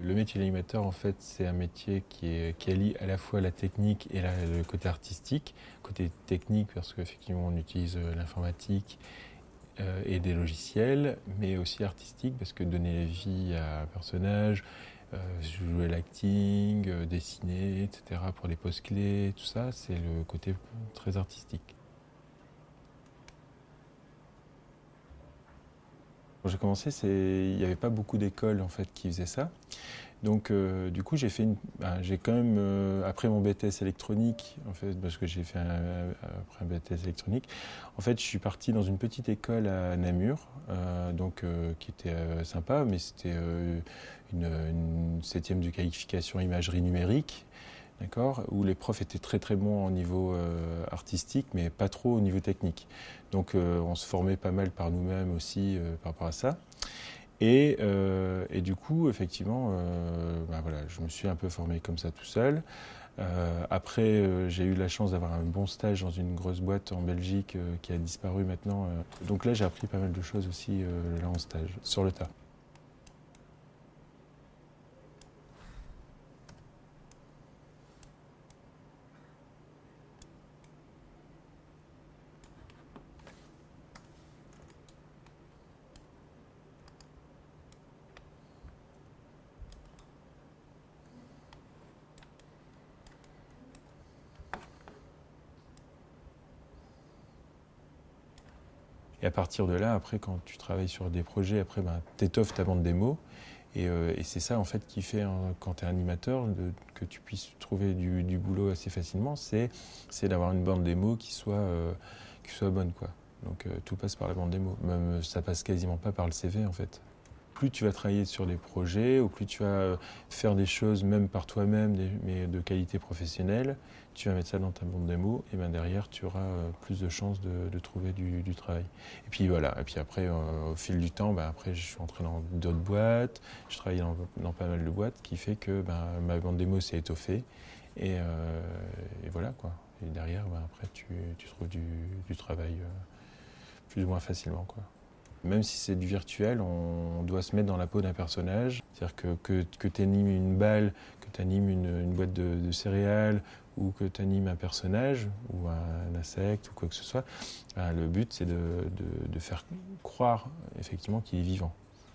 Le métier d'animateur, en fait, c'est un métier qui allie à la fois la technique et le côté artistique. Côté technique, parce qu'effectivement, on utilise l'informatique et des logiciels, mais aussi artistique, parce que donner vie à un personnage, jouer l'acting, dessiner, etc., pour les postes clés, tout ça, c'est le côté très artistique. Quand j'ai commencé, il n'y avait pas beaucoup d'écoles en fait qui faisaient ça. Donc du coup, j'ai quand même après mon BTS électronique, en fait, parce que j'ai fait après un BTS électronique. En fait, je suis parti dans une petite école à Namur, qui était sympa, mais c'était une septième de qualification imagerie numérique. D'accord, où les profs étaient très très bons au niveau artistique, mais pas trop au niveau technique. Donc on se formait pas mal par nous-mêmes aussi par rapport à ça. Et du coup, effectivement, voilà, je me suis un peu formé comme ça tout seul. Après, j'ai eu la chance d'avoir un bon stage dans une grosse boîte en Belgique qui a disparu maintenant. Donc là, j'ai appris pas mal de choses aussi là en stage, sur le tas. Et à partir de là, après, quand tu travailles sur des projets, après, t'étoffes ta bande démo. Et c'est ça, en fait, qui fait, quand tu es animateur, que tu puisses trouver du boulot assez facilement, c'est d'avoir une bande démo qui soit bonne, quoi. Donc tout passe par la bande démo. Même ça passe quasiment pas par le CV, en fait. Plus tu vas travailler sur des projets, ou plus tu vas faire des choses même par toi-même, mais de qualité professionnelle, tu vas mettre ça dans ta bande démo, et bien derrière, tu auras plus de chances de trouver du travail. Et puis voilà, et puis après, au fil du temps, après, je suis entré dans d'autres boîtes, je travaillais dans pas mal de boîtes, qui fait que ma bande démo s'est étoffée, et voilà, quoi. Et derrière, après, tu trouves du travail plus ou moins facilement, quoi. Même si c'est du virtuel, on doit se mettre dans la peau d'un personnage. C'est-à-dire que tu animes une balle, que tu animes une boîte de céréales, ou que tu animes un personnage, ou un insecte, ou quoi que ce soit, le but c'est de faire croire effectivement qu'il est vivant.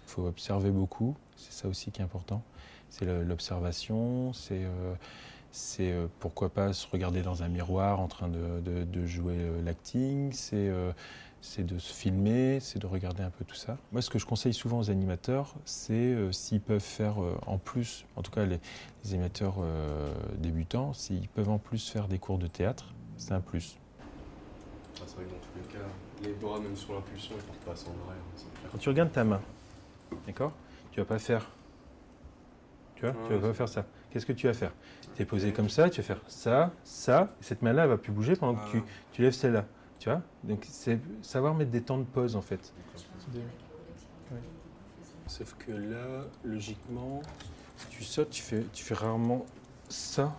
Il faut observer beaucoup, c'est ça aussi qui est important. C'est l'observation, c'est pourquoi pas se regarder dans un miroir en train de jouer l'acting, c'est de se filmer, c'est de regarder un peu tout ça. Moi, ce que je conseille souvent aux animateurs, c'est s'ils peuvent faire en plus, en tout cas les animateurs débutants, s'ils peuvent en plus faire des cours de théâtre, c'est un plus. Ah, c'est vrai que dans tous les cas, les bras, même sur l'impulsion, ils partent pas assez en arrière. Quand tu regardes ta main, d'accord, tu vas pas faire, tu vas pas faire ça. Qu'est-ce que tu vas faire? Tu es posé comme ça, tu vas faire ça, ça, et cette main-là, elle va plus bouger pendant que tu lèves celle-là. Tu vois? Donc c'est savoir mettre des temps de pause en fait. Ouais. Sauf que là, logiquement, si tu sautes, tu fais rarement ça.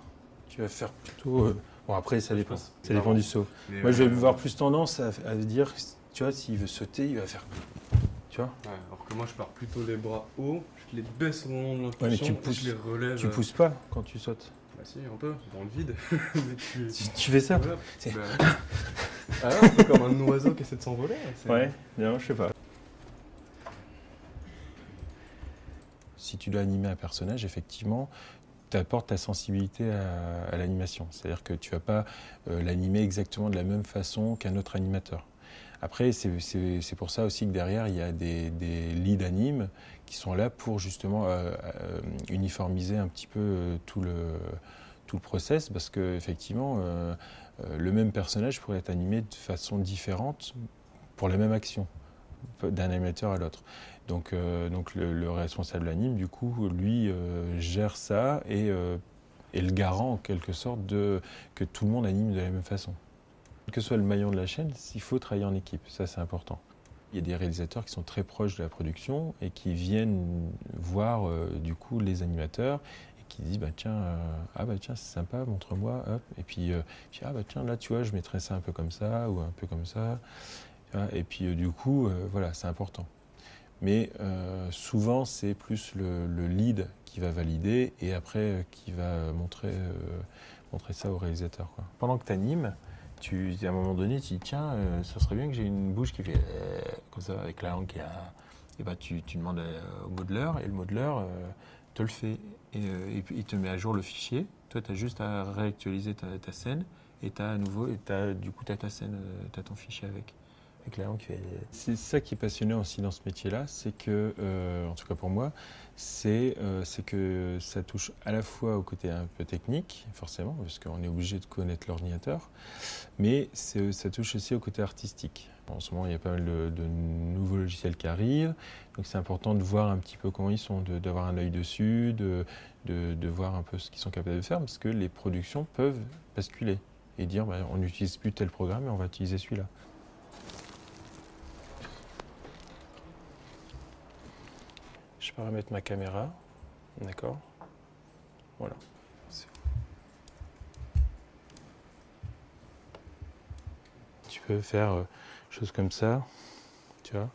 Tu vas faire plutôt. Bon après ça dépend. Ça dépend du saut. Mais moi je vais avoir plus tendance à dire, tu vois, s'il veut sauter, il va faire. Tu vois? Ouais, alors que moi je pars plutôt les bras hauts, je les baisse au moment de Ouais, mais l'impulsion et je les relève. tu pousses pas quand tu sautes. Bah si, un peu, dans le vide. Mais Tu fais ça? Voilà. Ah ouais, un peu comme un oiseau qui essaie de s'envoler. Ouais, non, je sais pas. Si tu dois animer un personnage, effectivement, tu apportes ta sensibilité à l'animation. C'est-à-dire que tu ne vas pas l'animer exactement de la même façon qu'un autre animateur. Après, c'est pour ça aussi que derrière, il y a des leads animes qui sont là pour justement uniformiser un petit peu tout le process, parce qu'effectivement, le même personnage pourrait être animé de façon différente pour la même action, d'un animateur à l'autre. Donc le responsable anime, du coup, lui, gère ça et est le garant, en quelque sorte, que tout le monde anime de la même façon. Quel que soit le maillon de la chaîne, il faut travailler en équipe, ça c'est important. Il y a des réalisateurs qui sont très proches de la production et qui viennent voir du coup les animateurs et qui disent tiens, c'est sympa, montre-moi, hop. Et puis tiens, là tu vois, je mettrais ça un peu comme ça ou un peu comme ça. Et puis du coup, voilà, c'est important. Mais souvent, c'est plus le lead qui va valider et après qui va montrer ça au réalisateur, quoi. Pendant que tu animes, à un moment donné, tu dis tiens, ça serait bien que j'ai une bouche qui fait comme ça, avec la langue qui a. Et bah, tu demandes au modeleur et le modeleur te le fait. Et puis il te met à jour le fichier. Toi, tu as juste à réactualiser ta scène et tu as à nouveau, du coup, tu as ta scène, tu as ton fichier avec la langue qui fait. C'est ça qui est passionnant aussi dans ce métier-là, c'est que, en tout cas pour moi, c'est que ça touche à la fois au côté un peu technique, forcément, parce qu'on est obligé de connaître l'ordinateur, mais ça touche aussi au côté artistique. En ce moment, il y a pas mal de nouveaux logiciels qui arrivent, donc c'est important de voir un petit peu comment ils sont, d'avoir un œil dessus, de voir un peu ce qu'ils sont capables de faire, parce que les productions peuvent basculer et dire bah, on n'utilise plus tel programme, mais on va utiliser celui-là. Je peux remettre ma caméra, d'accord? Voilà. Tu peux faire choses comme ça, tu vois.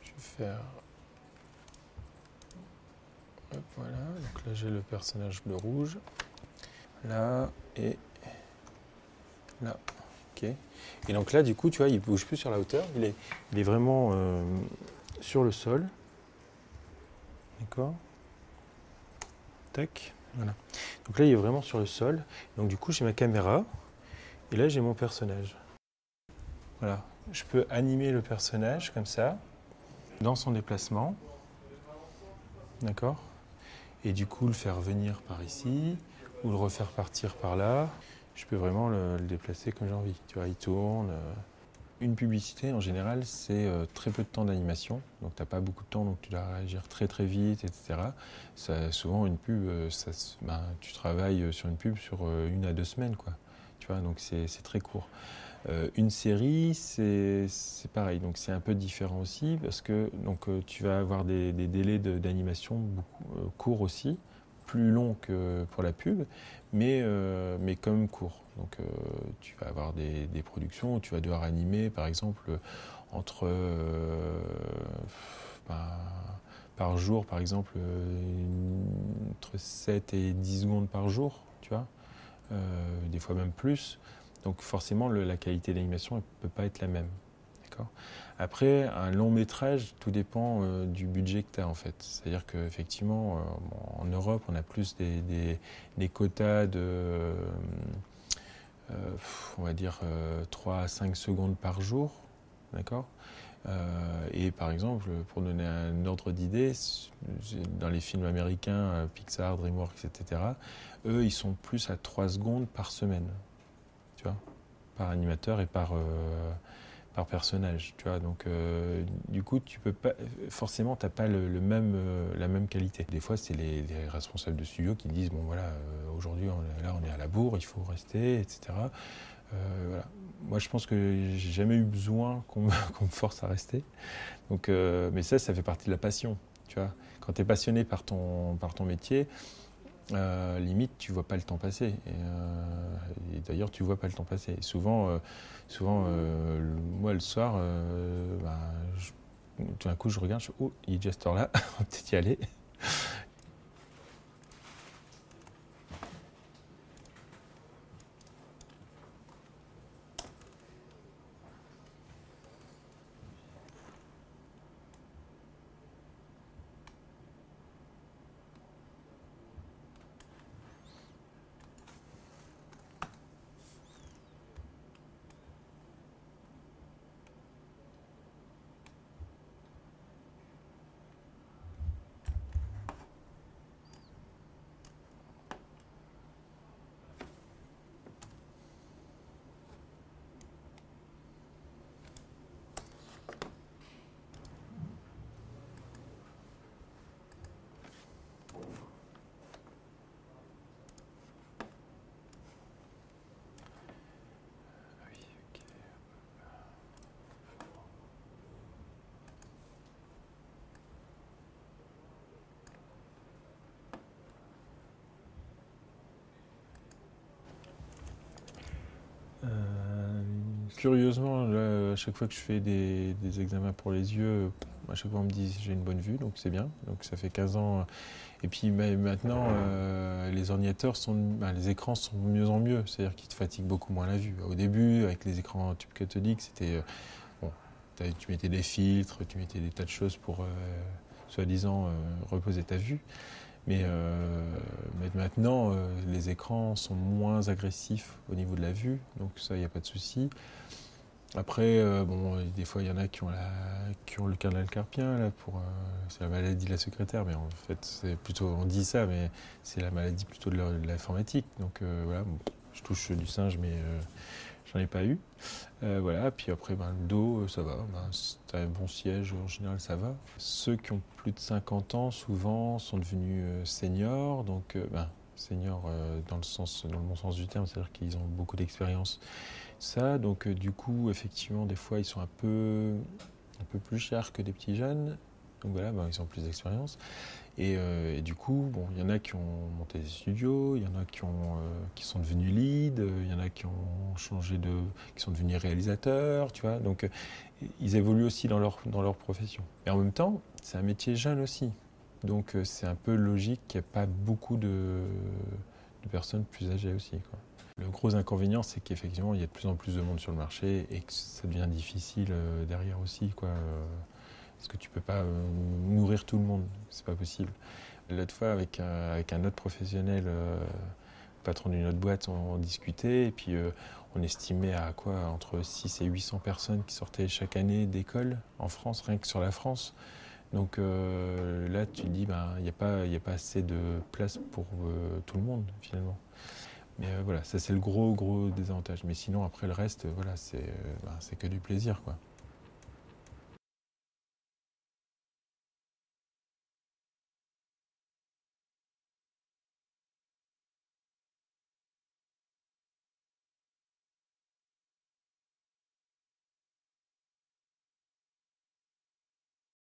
Je vais faire. Hop, voilà. Donc là, j'ai le personnage bleu rouge. Là et là. Ok. Et donc là, du coup, tu vois, il ne bouge plus sur la hauteur. Il est vraiment sur le sol. D'accord. Tac. Voilà. Donc là, il est vraiment sur le sol. Donc du coup, j'ai ma caméra. Et là, j'ai mon personnage. Voilà. Je peux animer le personnage comme ça, dans son déplacement. D'accord. Et du coup, le faire venir par ici, ou le refaire partir par là. Je peux vraiment le déplacer comme j'ai envie. Tu vois, il tourne. Une publicité, en général, c'est très peu de temps d'animation. Donc, tu n'as pas beaucoup de temps, donc tu dois réagir très très vite, etc. Souvent, une pub, tu travailles sur une pub sur 1 à 2 semaines, quoi. Tu vois, donc c'est très court. Une série, c'est pareil. Donc, c'est un peu différent aussi parce que donc, tu vas avoir des délais d'animation courts aussi, plus longs que pour la pub, mais quand même courts. Donc, tu vas avoir des productions où tu vas devoir animer, par exemple, entre ben, par jour, par exemple, entre 7 et 10 secondes par jour, tu vois, des fois même plus. Donc forcément, la qualité d'animation ne peut pas être la même. D'accord. Après, un long métrage, tout dépend du budget que tu as en fait. C'est-à-dire qu'effectivement, en Europe, on a plus des quotas de, on va dire, 3 à 5 secondes par jour. D'accord. Et par exemple, pour donner un ordre d'idée, dans les films américains, Pixar, DreamWorks, etc., eux, ils sont plus à 3 secondes par semaine. Tu vois, par animateur et par personnage, tu vois. Donc, du coup, tu peux pas, forcément, tu n'as pas la même qualité. Des fois, c'est les responsables de studio qui disent, bon voilà, aujourd'hui, on est à la bourre, il faut rester, etc. Voilà. Moi, je pense que j'ai jamais eu besoin qu'on me force à rester. Donc, mais ça fait partie de la passion, tu vois. Quand tu es passionné par ton métier, limite, tu vois pas le temps passer. Et d'ailleurs, tu vois pas le temps passer. Et souvent, moi, le soir, tout d'un coup, je regarde, je fais, oh, il est déjà cette heure-là, on va peut-être y aller. curieusement, là, à chaque fois que je fais des examens pour les yeux, à chaque fois on me dit j'ai une bonne vue, donc c'est bien. Donc ça fait 15 ans. Et puis maintenant, les ordinateurs les écrans sont de mieux en mieux, c'est-à-dire qu'ils te fatiguent beaucoup moins la vue. Au début, avec les écrans en tube cathodique, c'était bon, tu mettais des filtres, tu mettais des tas de choses pour soi-disant reposer ta vue. Mais maintenant, les écrans sont moins agressifs au niveau de la vue, donc ça, il n'y a pas de souci. Après, des fois, il y en a qui ont le canal carpien, là, c'est la maladie de la secrétaire, mais en fait, c'est plutôt, on dit ça, mais c'est la maladie plutôt de l'informatique. Donc voilà, bon, je touche du singe, mais j'en ai pas eu. Voilà, puis après, le dos, ça va. Si tu as un bon siège, en général, ça va. Ceux qui ont plus de 50 ans, souvent, sont devenus seniors. Donc, seniors dans le bon sens du terme, c'est-à-dire qu'ils ont beaucoup d'expérience. Ça, donc du coup, effectivement, des fois, ils sont un peu plus chers que des petits jeunes. Donc voilà, ils ont plus d'expérience. Et du coup, il y en a qui ont monté des studios, il y en a qui sont devenus lead, il y en a qui ont qui sont devenus réalisateurs, tu vois. Donc, ils évoluent aussi dans leur profession. Et en même temps, c'est un métier jeune aussi. Donc, c'est un peu logique qu'il n'y ait pas beaucoup de personnes plus âgées aussi, quoi. Le gros inconvénient, c'est qu'effectivement, il y a de plus en plus de monde sur le marché et que ça devient difficile derrière aussi, quoi. Parce que tu peux pas nourrir tout le monde, c'est pas possible. L'autre fois, avec un autre professionnel, patron d'une autre boîte, on discutait et puis on estimait à quoi entre 6 et 800 personnes qui sortaient chaque année d'école en France, rien que sur la France. Donc là, tu te dis, il n'y a pas assez de place pour tout le monde, finalement. Mais voilà, ça c'est le gros désavantage. Mais sinon, après le reste, voilà, c'est que du plaisir, quoi.